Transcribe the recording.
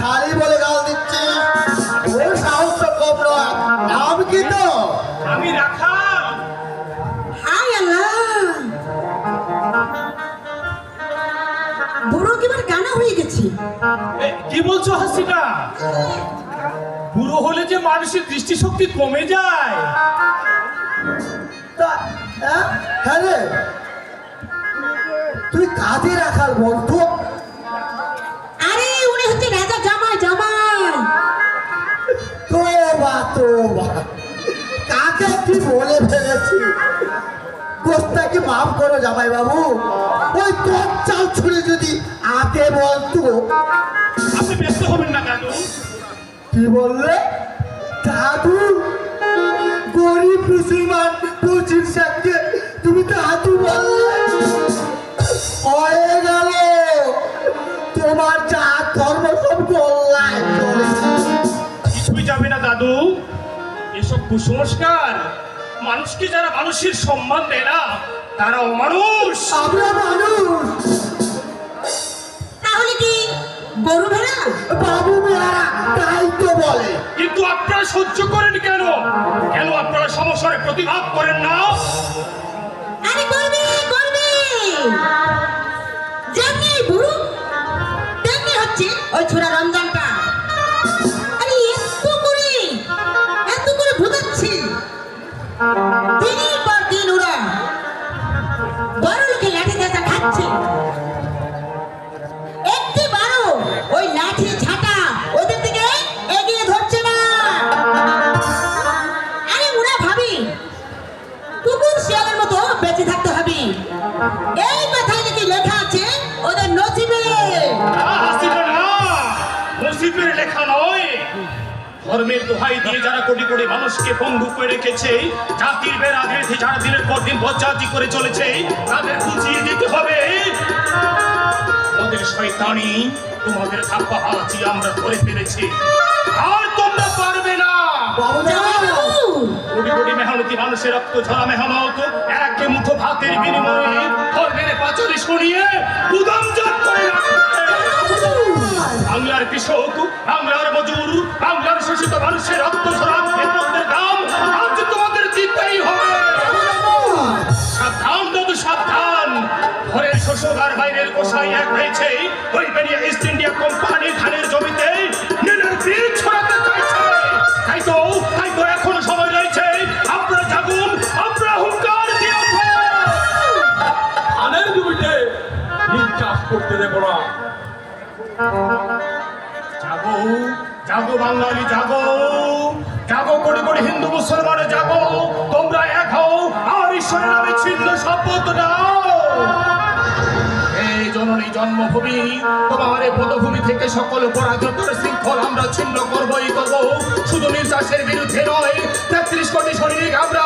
শালি বলে গাল দিচ্ছি, ওর সাহস তো কম নয়। নাম কি তো? আমি রাখাল। হাই আল্লাহ, বুড়ো একেবারে কানা হয়ে গেছি। কি বলছো হাসিনা? বুড়ো হলে যে মানুষের দৃষ্টিশক্তি কমে যায়। তা হ্যাঁ রে, তুই কাজে রাখাল বলতো? আরে উনি হচ্ছে রাজা জামাই। জামাই তোবা, কাকে কি বলে ফেলেছি। গোস্তাকে মাফ করো জামাই বাবু, ওই তোর চাল ছুড়ে যদি আগে বলতো। আপনি ব্যস্ত হবেন না দাদু। কি বললে দাদু? গরিব মুসলমান পঁচিশ সাথে তুমি দাদু বললে? হয়ে গেল তোমার যা ধর্ম সব গোল্লায় চলেছে। কিছুই যাবে না দাদু। এসব কুসংস্কার, মানুষকে যারা মানুষের সম্মান দেয় না তারা অমানুষ। আমরা মানুষ, তাহলে কি গরু ভেড়া? বাবু মেয়ারা তাই তো বলে। কিন্তু আপনারা সহ্য করেন কেন? কেন আপনারা সমস্যার প্রতিবাদ করেন না? আরে করবে করবে, যেমনি বুড়ো তেমনি হচ্ছে ওই ছোড়া রমজানটা। আরে এত করে ভুতাচ্ছে, দিনের পর দিন ওরা বড় লোকে লাঠি ঝাঁটা খাচ্ছে। একটিবারও ওই লাঠি ঝাঁটা ওদের দিকে এগিয়ে ধরছে না। আরে ওরা ভাবি কুকুর শিয়ালের মতো বেঁচে থাকতে হবে, এই কথায় নাকি লেখা আছে ওদের নসিবে। না হাসিনা, না, নসিবের লেখা নয়। ধর্মের দোহাই দিয়ে যারা কোটি কোটি মানুষকে পঙ্গু করে রেখেছে, জাতির বেড়া বিরোধী যারা দিনের পর দিন বজ্জাতি করে চলেছে, তাদের বুঝিয়ে দিতে হবে ওদের শয়তানি, তোমাদের ধাপ্পা হাঁচি আমরা ধরে ফেলেছি, আর তোমরা পারবে না। বাবু জামাইবাবু, কোটি কোটি মেহনতি মানুষের রক্ত ঝরা মেহনত এক মুঠো ভাতের বিনিময়ে ধর্মের পাঁচালী সরিয়ে গুদামজাত করে রাখবে। বাংলার কৃষক, বাংলার মজুর, বাংলার শোষিত মানুষের রক্ত ঝরা মেহনতের দাম আজ তোমাদের দিতেই হবে। সাবধান দাদু, সাবধান। ঘরের শোষক আর বাইরের কোষাই এক হয়েছে। ওই বেরিয়ে ইস্ট ইন্ডিয়া কোম্পানি ধানের জমিতে নীলের বীজ ছড়াতে চাইছে। তাই তো এখনো সময় রয়েছে। আপনারা জাগুন, আপনারা হুঙ্কার দিয়ে উঠুন। ধানের জমিতে নীল চাষ করতে দেব না। জাগো, জাগো বাঙালি, জাগো, জাগো কোটি কোটি হিন্দু মুসলমানে জাগো। তোমরা এক হও আর ঈশ্বরের নামে ছিন্ন শপথ নাও। এই জননী জন্মভূমি, তোমার এই পদভূমি থেকে সকল পরাজয়ের শৃঙ্খল আমরা ছিন্ন করবই করব। শুধু নির্যাসের বিরুদ্ধে নয়, 33 কোটি সৈনিক আমরা